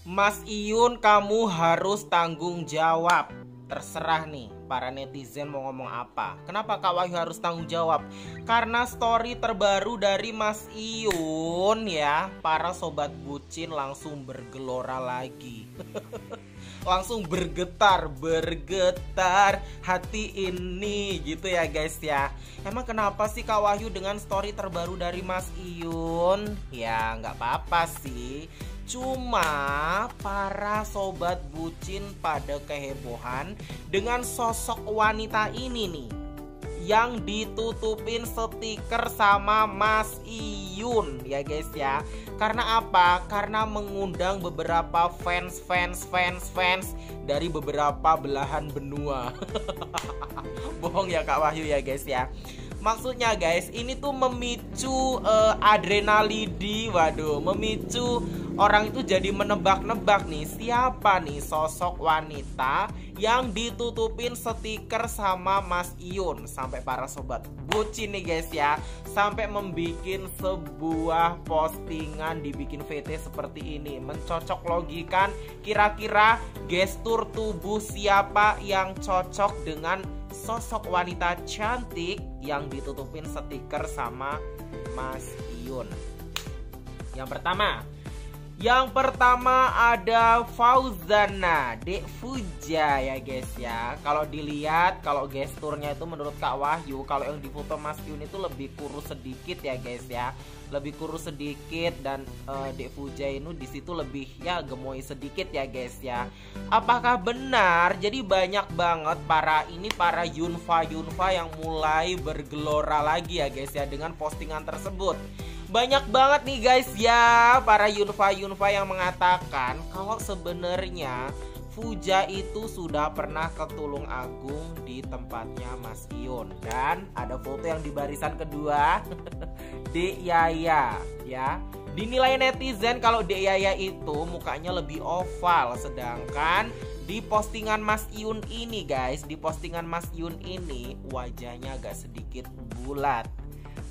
Mas Iyun, kamu harus tanggung jawab. Terserah nih para netizen mau ngomong apa. Kenapa Kak Wahyu harus tanggung jawab? Karena story terbaru dari Mas Iyun ya, para sobat bucin langsung bergelora lagi. Langsung bergetar hati ini gitu ya guys ya. Emang kenapa sih Kak Wahyu dengan story terbaru dari Mas Iyun? Ya nggak apa-apa sih. Cuma para sobat bucin pada kehebohan dengan sosok wanita ini nih, yang ditutupin stiker sama Mas Iyun ya guys ya. Karena apa? Karena mengundang beberapa fans dari beberapa belahan benua. Bohong ya Kak Wahyu ya guys ya. Maksudnya guys, ini tuh memicu adrenalin, waduh, memicu orang itu jadi menebak-nebak nih, siapa nih sosok wanita yang ditutupin stiker sama Mas Iyun. Sampai para sobat bucin nih guys ya, sampai membikin sebuah postingan, dibikin VT seperti ini, mencocok logikan kira-kira gestur tubuh siapa yang cocok dengan sosok wanita cantik yang ditutupin stiker sama Mas Iyun. Yang pertama ada Fauzana Dek Fuja ya guys ya. Kalau dilihat, kalau gesturnya itu menurut Kak Wahyu, kalau yang di foto Mas Iyun itu lebih kurus sedikit ya guys ya. Lebih kurus sedikit, dan Dek Fuja ini di situ lebih ya gemoy sedikit ya guys ya. Apakah benar? Jadi banyak banget para Yunfa yang mulai bergelora lagi ya guys ya dengan postingan tersebut. Banyak banget nih guys ya para Yunfa yang mengatakan kalau sebenarnya Fuja itu sudah pernah ke Tulung Agung di tempatnya Mas Iyun. Dan ada foto yang di barisan kedua, Dek Yaya ya. Dinilai netizen kalau Dek Yaya itu mukanya lebih oval, sedangkan di postingan Mas Iyun ini guys, wajahnya agak sedikit bulat.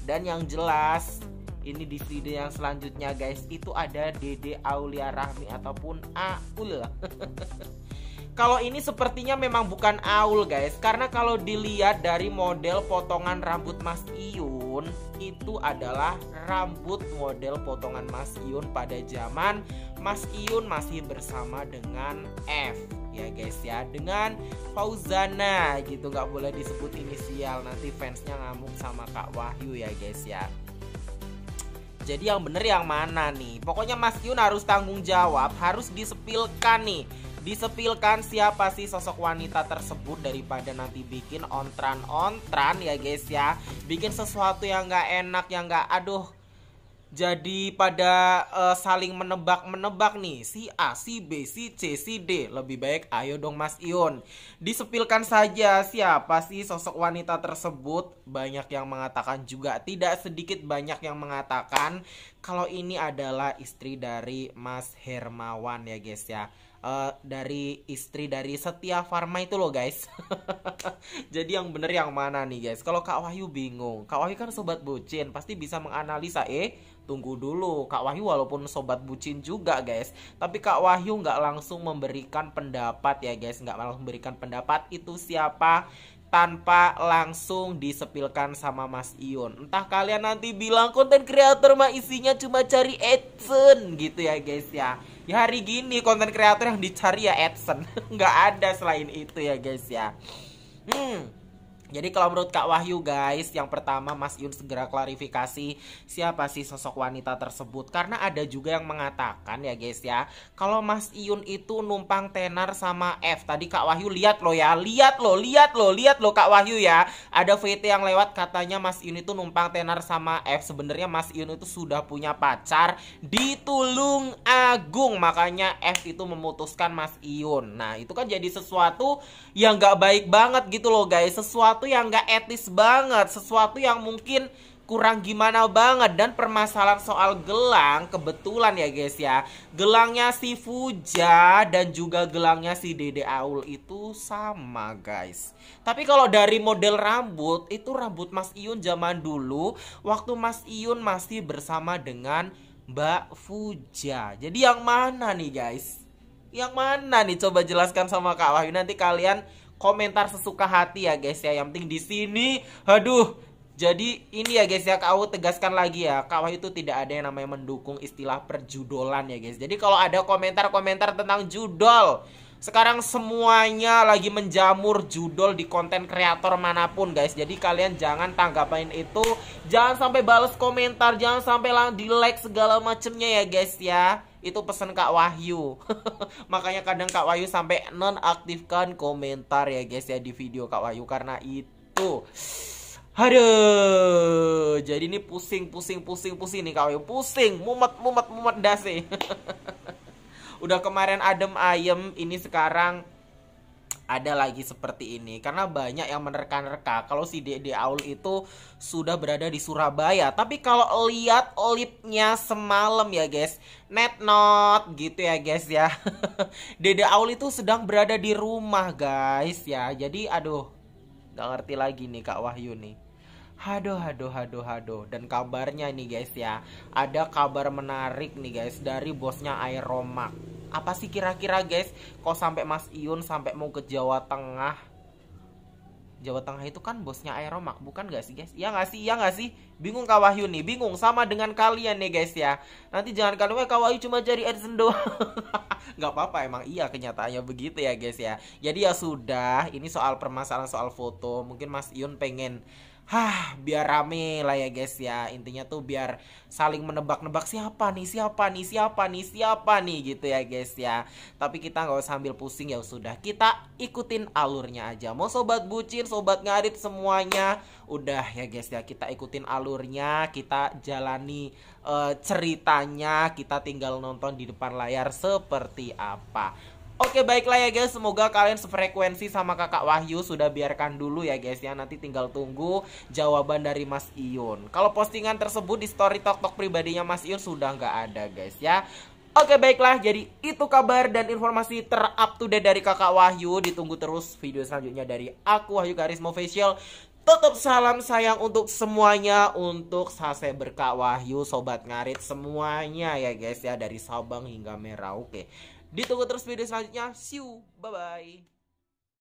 Dan yang jelas ini di video yang selanjutnya guys, itu ada Dede Aulia Rahmi ataupun Aul. Kalau ini sepertinya memang bukan Aul guys, karena kalau dilihat dari model potongan rambut Mas Iyun, itu adalah rambut model potongan Mas Iyun pada zaman Mas Iyun masih bersama dengan F ya guys ya, dengan Fauzana gitu, nggak boleh disebut inisial, nanti fansnya ngamuk sama Kak Wahyu ya guys ya. Jadi yang bener yang mana nih? Pokoknya Mas Iyun harus tanggung jawab, harus disepilkan nih. Disepilkan siapa sih sosok wanita tersebut, daripada nanti bikin ontran ya guys ya. Bikin sesuatu yang gak enak, yang gak aduh. Jadi pada saling menebak nih, si A, si B, si C, si D. Lebih baik ayo dong Mas Iyun, disepilkan saja siapa sih sosok wanita tersebut. Banyak yang mengatakan juga, tidak sedikit banyak yang mengatakan kalau ini adalah istri dari Mas Hermawan ya guys ya. Dari istri dari Setia Farma itu loh guys. Jadi yang bener yang mana nih guys? Kalau Kak Wahyu bingung. Kak Wahyu kan sobat bucin, pasti bisa menganalisa. Tunggu dulu, Kak Wahyu walaupun sobat bucin juga guys, tapi Kak Wahyu nggak langsung memberikan pendapat ya guys. Nggak langsung memberikan pendapat itu siapa tanpa langsung disepilkan sama Mas Iyun. Entah kalian nanti bilang konten kreator mah isinya cuma cari adsense gitu ya guys ya. Ya hari gini konten kreator yang dicari ya adsense. Nggak ada selain itu ya guys ya. Jadi kalau menurut Kak Wahyu guys, yang pertama Mas Iyun segera klarifikasi siapa sih sosok wanita tersebut. Karena ada juga yang mengatakan ya guys ya, kalau Mas Iyun itu numpang tenar sama F. Tadi Kak Wahyu lihat loh ya, lihat loh Kak Wahyu ya. Ada VT yang lewat katanya Mas Iyun itu numpang tenar sama F. Sebenarnya Mas Iyun itu sudah punya pacar di Tulung Agung, makanya F itu memutuskan Mas Iyun. Nah itu kan jadi sesuatu yang gak baik banget gitu loh guys, sesuatu yang gak etis banget, sesuatu yang mungkin kurang gimana banget. Dan permasalahan soal gelang, kebetulan ya guys ya, gelangnya si Fuja dan juga gelangnya si Dede Aul itu sama guys. Tapi kalau dari model rambut, itu rambut Mas Iyun zaman dulu waktu Mas Iyun masih bersama dengan Mbak Fuja. Jadi yang mana nih guys? Yang mana nih, coba jelaskan sama Kak Wahyu. Nanti kalian komentar sesuka hati ya guys ya. Yang penting di sini, aduh. Jadi ini ya guys ya, Kak Wahyu tegaskan lagi ya, Kak Wahyu itu tidak ada yang namanya mendukung istilah perjudolan ya guys. Jadi kalau ada komentar-komentar tentang judol, sekarang semuanya lagi menjamur judol di konten kreator manapun guys. Jadi kalian jangan tanggapin itu, jangan sampai balas komentar, jangan sampai di like segala macemnya ya guys ya. Itu pesan Kak Wahyu. Makanya kadang Kak Wahyu sampai nonaktifkan komentar ya guys ya di video Kak Wahyu karena itu. Aduh, jadi ini pusing nih Kak Wahyu. Pusing, mumet dasi. Udah kemarin adem ayem, ini sekarang ada lagi seperti ini. Karena banyak yang menerka-nerka kalau si Dede Aul itu sudah berada di Surabaya. Tapi kalau lihat lipnya semalam ya guys, net not gitu ya guys ya. Dede Aul itu sedang berada di rumah guys ya. Jadi aduh, gak ngerti lagi nih Kak Wahyu nih. Aduh. Dan kabarnya nih guys ya, ada kabar menarik nih guys dari bosnya Aeromak. Apa sih kira-kira guys? Kok sampai Mas Iyun sampai mau ke Jawa Tengah? Jawa Tengah itu kan bosnya Aeromak, bukan gak sih guys? Iya gak sih? Bingung Kak Wahyu nih, bingung sama dengan kalian nih guys ya. Nanti jangan kalian, Kak Wahyu cuma cari AdSense doang. Gak apa-apa, emang iya kenyataannya begitu ya guys ya. Jadi ya sudah, ini soal permasalahan soal foto. Mungkin Mas Iyun pengen biar rame lah ya guys ya. Intinya tuh biar saling menebak-nebak siapa nih gitu ya guys ya. Tapi kita nggak usah ambil pusing, ya sudah, kita ikutin alurnya aja. Mau sobat bucin, sobat ngarit semuanya, udah ya guys ya, kita ikutin alurnya, kita jalani ceritanya, kita tinggal nonton di depan layar seperti apa. Oke, baiklah ya guys, semoga kalian sefrekuensi sama Kakak Wahyu. Sudah biarkan dulu ya guys ya, nanti tinggal tunggu jawaban dari Mas Iyun. Kalau postingan tersebut di story TokTok pribadinya Mas Iyun sudah nggak ada guys ya. Oke, baiklah, jadi itu kabar dan informasi ter-up to date dari Kakak Wahyu. Ditunggu terus video selanjutnya dari aku, Wahyu Karisma Official. Tetap salam sayang untuk semuanya, untuk subscriber Kak Wahyu, sobat ngarit semuanya ya guys ya, dari Sabang hingga Merauke. Ditunggu terus video selanjutnya. See you, bye bye.